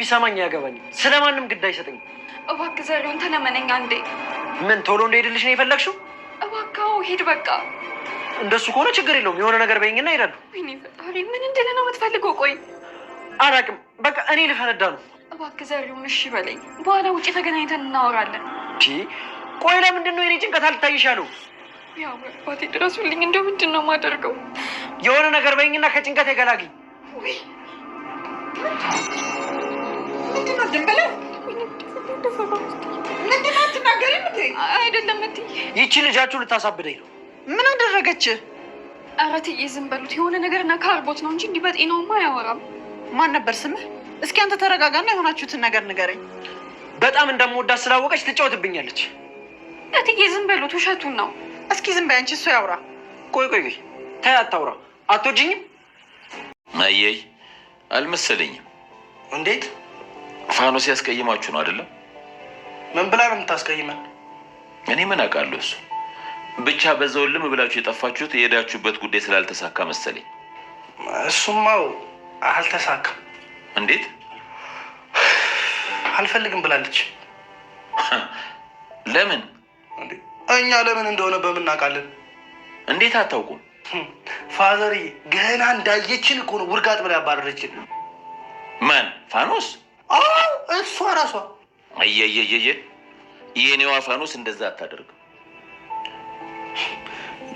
ቢሰማኝ ያገባኝ ስለማንም ግድ አይሰጠኝም። እባክህ ዘሪሁን ተለመነኝ አንዴ። ምን ቶሎ እንደሄድልሽ ነው የፈለግሽው? እባክህ ሂድ በቃ። እንደሱ ከሆነ ችግር የለውም። የሆነ ነገር በይኝና እሄዳለሁ። ወይኔ ፈጣሪ ምን እንድል ነው የምትፈልገው? ቆይ አላውቅም። በቃ እኔ ልፈነዳ ነው። እባክህ ዘሪሁን እሺ በለኝ። በኋላ ውጭ ተገናኝተን እናወራለን። ቆይ ለምንድን ነው የኔ ጭንቀት አልታይሻለሁ? ያው አባቴ ድረሱልኝ። እንደው ምንድን ነው የማደርገው? የሆነ ነገር በይኝና ከጭንቀት የገላግኝ። ምንድን ነው ድንበለው? ምንድን ነው አትናገሪም እንዴ? አይደለም እትዬ፣ ይቺ ልጃችሁ ልታሳብደኝ ነው። ምን አደረገች? ኧረ እትዬ ዝም በሉት። የሆነ ነገር ነካ አድርጎት ነው እንጂ እንዲህ በጤናውማ አያወራም። ማን ነበር ስምህ? እስኪ አንተ ተረጋጋና የሆናችሁትን ነገር ንገረኝ። በጣም እንደምወዳት ስላወቀች ትጫወትብኛለች። እትዬ ዝም በሉት፣ ውሸቱን ነው። እስኪ ዝም በይ አንቺ፣ እሱ ያውራ። ቆይ ተይ፣ አታውራ። አትወጂኝም? አየይ አልመሰለኝም። እንዴት? ፋኖስ ያስቀይማችሁ ነው አይደለም? ምን ብላ ነው የምታስቀይመን? እኔ ምን አውቃለሁ። እሱ ብቻ በዛው ልም ብላችሁ የጠፋችሁት የሄዳችሁበት ጉዳይ ስላልተሳካ መሰለኝ። እሱማው አልተሳካም። እንዴት? አልፈልግም ብላለች። ለምን? እኛ ለምን እንደሆነ በምን እናውቃለን? እንዴት አታውቁም? ፋዘርዬ ገና እንዳየችን እኮ ነው ውርጋጥ ብላ ያባረረችን። ማን? ፋኖስ? አዎ እሷ ራሷ። አየየየየ የኔዋ ፋኖስ እንደዛ አታደርግም።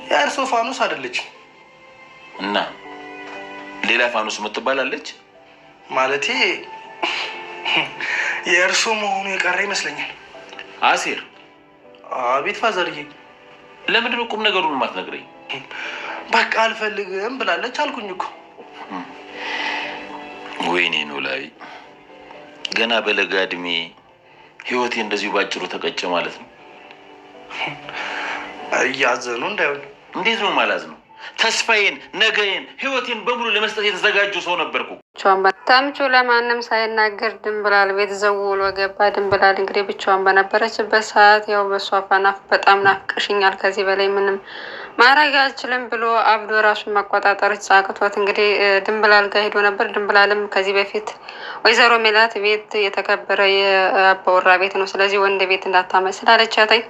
የእርሶ ፋኖስ አይደለችም። እና ሌላ ፋኖስ የምትባላለች? ማለቴ የእርሶ መሆኑ የቀረ ይመስለኛል። አሴር። አቤት ፋዘርዬ። ለምንድን ነው ቁም ነገሩን የማትነግረኝ? በቃ አልፈልግም ብላለች አልኩኝ እኮ። ወይኔ ነው ላይ ገና በለጋ እድሜ ህይወቴ እንደዚሁ ባጭሩ ተቀጨ ማለት ነው። እያዘኑ እንዳይሆን። እንዴት ነው ማላዝ ነው? ተስፋዬን፣ ነገዬን፣ ህይወቴን በሙሉ ለመስጠት የተዘጋጁ ሰው ነበርኩ። ተምቹ ለማንም ሳይናገር ድንብላል ቤት ዘው ብሎ ገባ። ድንብላል እንግዲህ ብቻዋን በነበረችበት ሰዓት ያው በሷ ፋናፍ በጣም ናፍቀሽኛል፣ ከዚህ በላይ ምንም ማድረግ አልችልም ብሎ አብዶ ራሱን መቆጣጠር አቅቶት እንግዲህ ድንብላል ጋር ሄዶ ነበር። ድንብላልም ከዚህ በፊት ወይዘሮ ሜላት ቤት የተከበረ የአባወራ ቤት ነው፣ ስለዚህ ወንድ ቤት እንዳታመስል አለቻተኝ።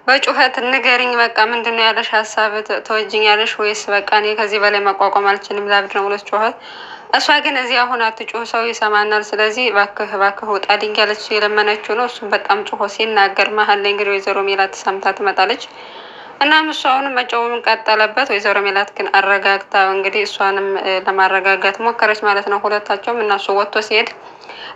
በጩኸት ንገሪኝ፣ በቃ ምንድን ነው ያለሽ ሀሳብ? ተወጅኛለሽ ወይስ በቃ እኔ ከዚህ በላይ መቋቋም አልችልም ላብድ ነው ብሎች ጩኸት። እሷ ግን እዚህ አሁን አትጩህ፣ ሰው ይሰማናል፣ ስለዚህ እባክህ ውጣልኝ ያለች የለመነችው ነው። እሱም በጣም ጩሆ ሲናገር መሀል ላይ እንግዲህ ወይዘሮ ሜላት ሰምታ ትመጣለች። እናም እሷ አሁንም መጫወቱን ቀጠለበት። ወይዘሮ ሜላት ግን አረጋግታ እንግዲህ እሷንም ለማረጋጋት ሞከረች ማለት ነው። ሁለታቸውም እናሱ ወጥቶ ሲሄድ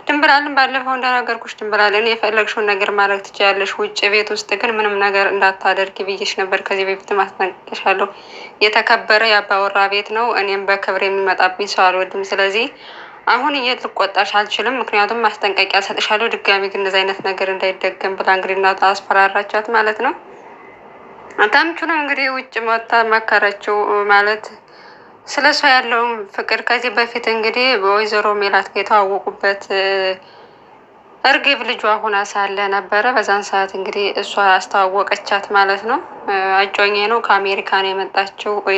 ድንብላልን ባለፈው እንደነገርኩሽ ድንብላልን የፈለግሽውን ነገር ማድረግ ትችያለሽ፣ ውጭ ቤት ውስጥ ግን ምንም ነገር እንዳታደርጊ ብዬሽ ነበር። ከዚህ በፊት ማስጠንቀቅሻለሁ። የተከበረ የአባወራ ቤት ነው። እኔም በክብር የሚመጣብኝ ሰው አልወድም። ስለዚህ አሁን ልቆጣሽ አልችልም፣ ምክንያቱም ማስጠንቀቂያ ሰጥሻለሁ። ድጋሚ ግን እንደዚህ አይነት ነገር እንዳይደገም ብላ እንግዲህ እናቷ አስፈራራቻት ማለት ነው። ተምቹ ነው እንግዲህ ውጭ መታ መከረችው ማለት ስለ እሷ ያለውን ፍቅር ከዚህ በፊት እንግዲህ በወይዘሮ ሜላት የተዋወቁበት እርግብ ልጇ ሁና ሳለ ነበረ። በዛን ሰዓት እንግዲህ እሷ አስተዋወቀቻት ማለት ነው። አጮኜ ነው ከአሜሪካን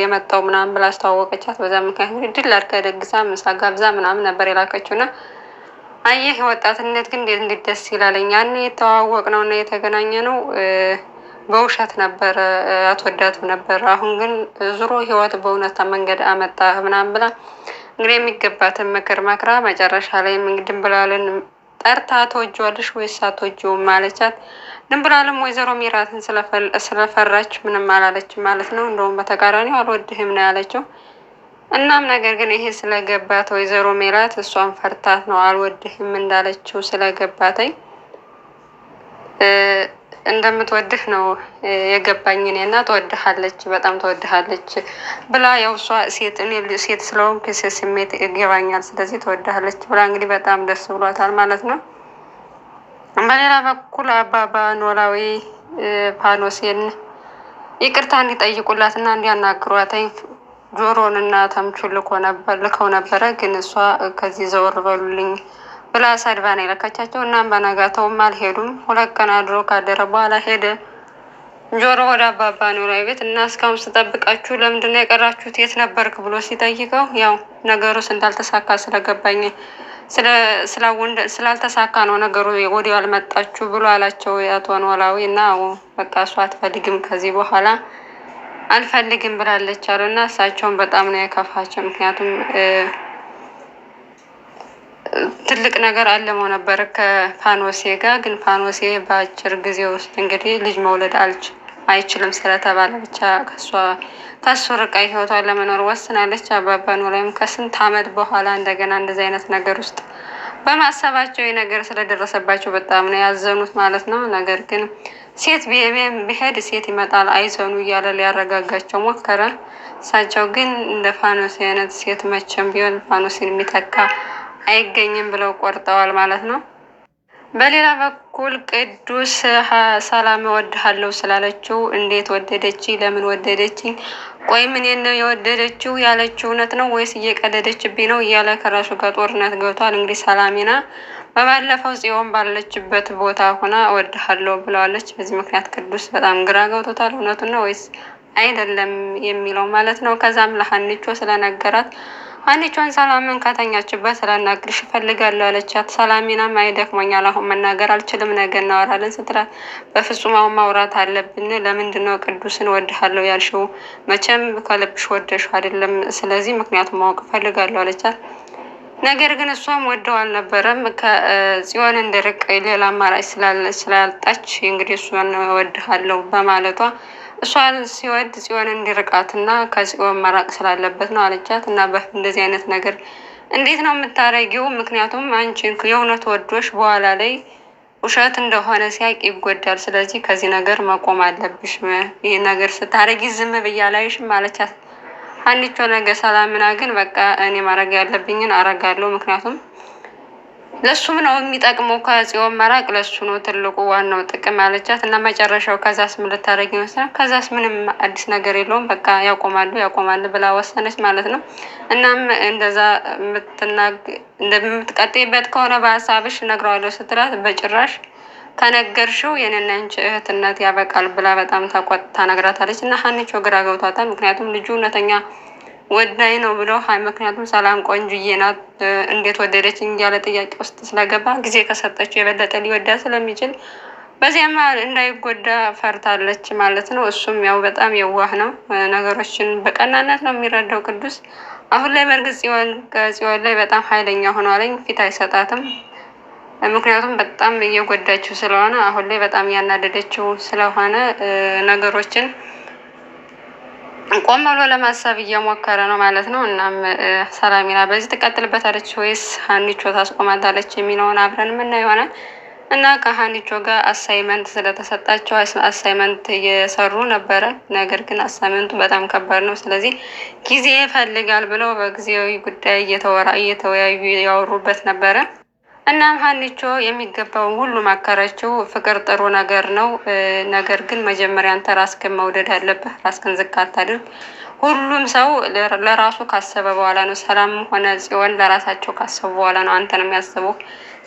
የመጣው ምናምን ብላ አስተዋወቀቻት። በዛ ምክንያት እንግዲህ ድል አድርጋ ደግሳ ምሳ ጋብዛ ምናምን ነበር የላከችው እና አየህ ወጣትነት ግን እንዴት ደስ ይላለኝ። ያኔ የተዋወቅ ነው እና የተገናኘ ነው በውሸት ነበረ፣ አትወዳትም ነበር። አሁን ግን ዙሮ ህይወት በእውነታ መንገድ አመጣ ምናምን ብላ እንግዲህ የሚገባትን ምክር መክራ መጨረሻ ላይ ድንብላልን ጠርታ ተወጂዋለሽ ወይስ አትወጂውም ማለቻት። ድንብላልም ወይዘሮ ሜላትን ስለፈራች ምንም አላለችም ማለት ነው። እንደውም በተቃራኒው አልወድህም ነው ያለችው። እናም ነገር ግን ይሄ ስለገባት ወይዘሮ ሜላት እሷን ፈርታት ነው አልወድህም እንዳለችው ስለገባተኝ እንደምትወድህ ነው የገባኝ እኔና ትወድሃለች፣ በጣም ትወድሃለች ብላ ያው እሷ ሴት ስለሆንኩ ስሜት ይገባኛል፣ ስለዚህ ትወድሃለች ብላ እንግዲህ በጣም ደስ ብሏታል ማለት ነው። በሌላ በኩል አባባ ኖላዊ ፋኖሴን ይቅርታ እንዲጠይቁላትና እንዲያናግሯትኝ ጆሮንና ተምቹን ልከው ነበረ። ግን እሷ ከዚህ ዘወር በሉልኝ ብላ ሰድባ ነው የለካቻቸው። እናም በነጋታውም አልሄዱም። 2 ቀን አድሮ ካደረ በኋላ ሄደ ጆሮ ወደ አባባ ኖላዊ ቤት እና እስካሁን ስጠብቃችሁ ለምንድነው የቀራችሁት? የት ነበርክ ብሎ ሲጠይቀው ያው ነገሩስ እንዳልተሳካ ስለገባኝ ስላልተሳካ ነው ነገሩ ወዲያው አልመጣችሁ ብሎ አላቸው አቶ ኖላዊ። እና በቃ እሷ አትፈልግም ከዚህ በኋላ አልፈልግም ብላለች አሉ። እና እሳቸውን በጣም ነው የከፋቸው። ምክንያቱም ትልቅ ነገር አለመው ነበር ከፋኖሴ ጋር። ግን ፋኖሴ በአጭር ጊዜ ውስጥ እንግዲህ ልጅ መውለድ አይችልም ስለተባለ ብቻ ከሱ ርቃ ህይወቷን ለመኖር ወስናለች። አባባ ኖላዊም ከስንት ዓመት በኋላ እንደገና እንደዚህ አይነት ነገር ውስጥ በማሰባቸው ነገር ስለደረሰባቸው በጣም ነው ያዘኑት ማለት ነው። ነገር ግን ሴት ቢሄድ ሴት ይመጣል አይዘኑ እያለ ሊያረጋጋቸው ሞከረ። እሳቸው ግን እንደ ፋኖሴ አይነት ሴት መቼም ቢሆን ፋኖሴን የሚተካ አይገኝም ብለው ቆርጠዋል ማለት ነው። በሌላ በኩል ቅዱስ ሰላም እወድሃለሁ ስላለችው እንዴት ወደደችኝ? ለምን ወደደችኝ? ቆይ ምን ነው የወደደችው ያለችው እውነት ነው ወይስ እየቀለደችብኝ ነው እያለ ከራሱ ጋር ጦርነት ገብቷል። እንግዲህ ሰላሚና በባለፈው ጽዮን ባለችበት ቦታ ሆና እወድሃለሁ ብለዋለች። በዚህ ምክንያት ቅዱስ በጣም ግራ ገብቶታል። እውነቱን ነው ወይስ አይደለም የሚለው ማለት ነው። ከዛም ለሀኒቾ ስለነገራት ሀኒቾን ሰላምን ከተኛችበት ላናግርሽ እፈልጋለሁ አለቻት። ሰላሚናም አይደክሞኛል፣ አሁን መናገር አልችልም፣ ነገ እናወራለን ስትላት በፍጹም አሁን ማውራት አለብን። ለምንድን ነው ቅዱስን ወድሃለሁ ያልሽው? መቼም ከልብሽ ወደሽ አይደለም፣ ስለዚህ ምክንያቱም ማወቅ እፈልጋለሁ አለቻት። ነገር ግን እሷም ወደው አልነበረም። ከጽዮን እንድርቅ ሌላ አማራጭ ስላልጣች እንግዲህ እሷን ወድሃለሁ በማለቷ እሷን ሲወድ ጽዮን እንዲርቃትና ከጽዮን መራቅ ስላለበት ነው አለቻት። እና እንደዚህ አይነት ነገር እንዴት ነው የምታረጊው? ምክንያቱም አንቺን የእውነት ወዶሽ በኋላ ላይ ውሸት እንደሆነ ሲያቅ ይጎዳል። ስለዚህ ከዚህ ነገር መቆም አለብሽ። ይህ ነገር ስታረጊ ዝም ብያላይሽም አለቻት። ሀኒቾ ነገ ሰላምና ግን በቃ እኔ ማድረግ ያለብኝን አረጋለሁ፣ ምክንያቱም ለሱም ነው የሚጠቅመው ከጽዮን መራቅ ለሱ ነው ትልቁ ዋናው ጥቅም አለቻት። እና መጨረሻው ከዛስ ምን ልታደርግ ይመስላል? ከዛስ ምንም አዲስ ነገር የለውም፣ በቃ ያቆማሉ ብላ ወሰነች ማለት ነው። እናም እንደዛ እንደምትቀጥይበት ከሆነ በሀሳብሽ እነግረዋለሁ ስትላት በጭራሽ ከነገርሽው የኔና አንቺ እህትነት ያበቃል ብላ በጣም ተቆጥታ ነግራታለች። እና ሀኒቾ ግራ ገብቷታል። ምክንያቱም ልጁ እውነተኛ ወዳይ ነው ብሎ ምክንያቱም ሰላም ቆንጆዬ ናት እንዴት ወደደችኝ እያለ ጥያቄ ውስጥ ስለገባ ጊዜ ከሰጠችው የበለጠ ሊወዳ ስለሚችል በዚያማ እንዳይጎዳ ፈርታለች ማለት ነው። እሱም ያው በጣም የዋህ ነው፣ ነገሮችን በቀናነት ነው የሚረዳው ቅዱስ። አሁን ላይ በእርግጥ ጽዮን ላይ በጣም ኃይለኛ ሆኗለኝ፣ ፊት አይሰጣትም። ምክንያቱም በጣም እየጎዳችው ስለሆነ አሁን ላይ በጣም እያናደደችው ስለሆነ ነገሮችን ቆም ብሎ ለማሰብ እየሞከረ ነው ማለት ነው። እናም ሰላሚና በዚህ ትቀጥልበታለች ወይስ ሀኒቾ ታስቆማታለች የሚለውን አብረን የምናየው ይሆናል። እና ከሀኒቾ ጋር አሳይመንት ስለተሰጣቸው አሳይመንት እየሰሩ ነበረ። ነገር ግን አሳይመንቱ በጣም ከባድ ነው፣ ስለዚህ ጊዜ ይፈልጋል ብለው በጊዜያዊ ጉዳይ እየተወያዩ ያወሩበት ነበረ። እናም ሀኒቾ የሚገባውን ሁሉ ማከረችው። ፍቅር ጥሩ ነገር ነው፣ ነገር ግን መጀመሪያ አንተ ራስህን መውደድ አለብህ። ራስህን ዝቅ አታድርግ። ሁሉም ሰው ለራሱ ካሰበ በኋላ ነው፣ ሰላም ሆነ ጽዮን ለራሳቸው ካሰቡ በኋላ ነው አንተን የሚያስቡ።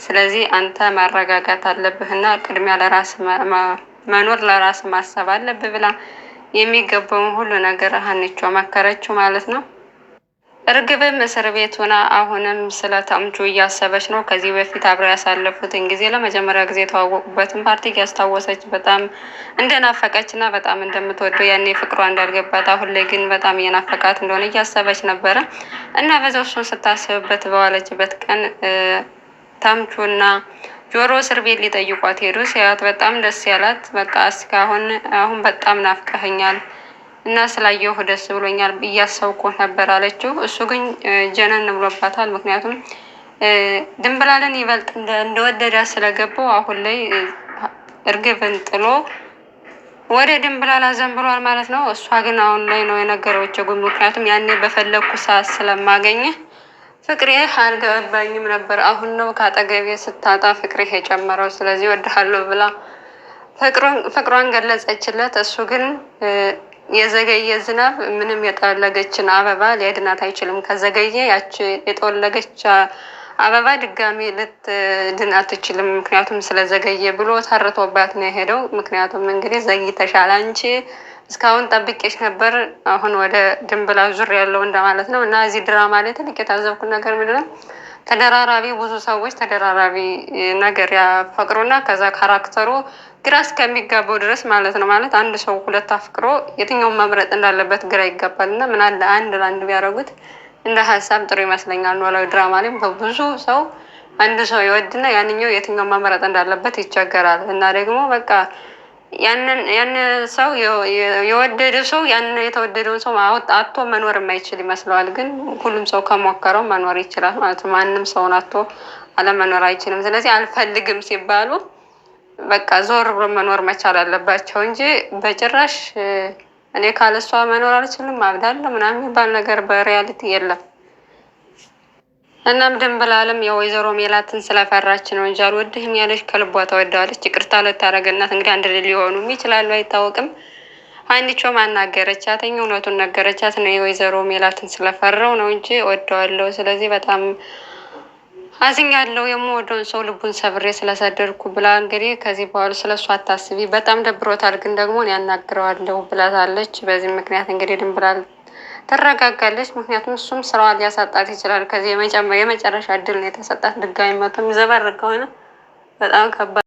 ስለዚህ አንተ ማረጋጋት አለብህ እና ቅድሚያ ለራስ መኖር ለራስ ማሰብ አለብህ ብላ የሚገባውን ሁሉ ነገር ሀኒቾ መከረችው ማለት ነው። እርግብም እስር ቤት ሆና አሁንም ስለ ተምቹ እያሰበች ነው። ከዚህ በፊት አብረው ያሳለፉትን ጊዜ ለመጀመሪያ ጊዜ የተዋወቁበትን ፓርቲ እያስታወሰች በጣም እንደናፈቀች እና በጣም እንደምትወደው ያኔ ፍቅሯ እንዳልገባት አሁን ላይ ግን በጣም እየናፈቃት እንደሆነ እያሰበች ነበረ። እና በዛው እሱን ስታስብበት በዋለችበት ቀን ተምቹና ጆሮ እስር ቤት ሊጠይቋት ሄዱ። ሲያዩት በጣም ደስ ያላት፣ በቃ እስካሁን አሁን በጣም ናፍቀኸኛል እና ስላየሁ ደስ ብሎኛል እያሰብኩ ነበር አለችው። እሱ ግን ጀነን ብሎባታል። ምክንያቱም ድንብላልን ይበልጥ እንደወደዳት ስለገባው አሁን ላይ እርግብን ጥሎ ወደ ድንብላል አዘንብሏል ማለት ነው። እሷ ግን አሁን ላይ ነው የነገረችው። ምክንያቱም ያኔ በፈለግኩ ሰዓት ስለማገኘ ፍቅሬ አልገባኝም ነበር፣ አሁን ነው ከአጠገቤ ስታጣ ፍቅሬ የጨመረው፣ ስለዚህ ወድሃለሁ ብላ ፍቅሯን ገለጸችለት። እሱ ግን የዘገየ ዝናብ ምንም የጠወለገችን አበባ ሊያድናት አይችልም። ከዘገየ ያች የጠወለገች አበባ ድጋሚ ልትድን አትችልም፣ ምክንያቱም ስለዘገየ ብሎ ተርቶባት ነው የሄደው። ምክንያቱም እንግዲህ ዘግይተሻል፣ አንቺ እስካሁን ጠብቄሽ ነበር፣ አሁን ወደ ድንብላል ዙር ያለው እንደማለት ነው። እና እዚህ ድራማ ላይ ትልቅ የታዘብኩት ነገር ምንድን ነው? ተደራራቢ ብዙ ሰዎች ተደራራቢ ነገር ያፈቅሩና ከዛ ካራክተሩ ግራ እስከሚጋባው ድረስ ማለት ነው። ማለት አንድ ሰው ሁለት አፍቅሮ የትኛውን መምረጥ እንዳለበት ግራ ይጋባል። እና ምን አለ አንድ ለአንድ ቢያደርጉት እንደ ሀሳብ ጥሩ ይመስለኛል። ኖላዊ ድራማ ላይ በብዙ ሰው አንድ ሰው ይወድና ያንኛው የትኛውን መምረጥ እንዳለበት ይቸገራል። እና ደግሞ በቃ ያን ሰው የወደደ ሰው ያን የተወደደውን ሰው አቶ መኖር የማይችል ይመስለዋል። ግን ሁሉም ሰው ከሞከረው መኖር ይችላል ማለት ነው። ማንም ሰውን አቶ አለመኖር አይችልም። ስለዚህ አልፈልግም ሲባሉ በቃ ዞር ብሎ መኖር መቻል አለባቸው እንጂ በጭራሽ እኔ ካለሷ መኖር አልችልም አብዳለሁ ምናምን የሚባል ነገር በሪያሊቲ የለም። እናም ድንብላልም የወይዘሮ ሜላትን ስለፈራች ነው እንጂ አልወድህም ያለች ከልቧ ተወደዋለች። ይቅርታ ልታደርግናት እንግዲህ አንድ ሊሆኑም ይችላሉ አይታወቅም። ሀኒቾም አናገረቻት፣ እውነቱን ነገረቻት ነው የወይዘሮ ሜላትን ስለፈራው ነው እንጂ ወደዋለሁ። ስለዚህ በጣም አዝኛለሁ የምወደውን ሰው ልቡን ሰብሬ ስለሰደድኩ ብላ እንግዲህ ከዚህ በኋላ ስለሱ አታስቢ፣ በጣም ደብሮታል፣ ግን ደግሞ ያናግረዋለሁ ብላታለች። በዚህ ምክንያት እንግዲህ ድንብላል ትረጋጋለች። ምክንያቱም እሱም ስራዋን ሊያሳጣት ይችላል። ከዚህ የመጨረሻ እድል ነው የተሰጣት። ድጋሚ መቶ የሚዘባርቅ ከሆነ በጣም ከባድ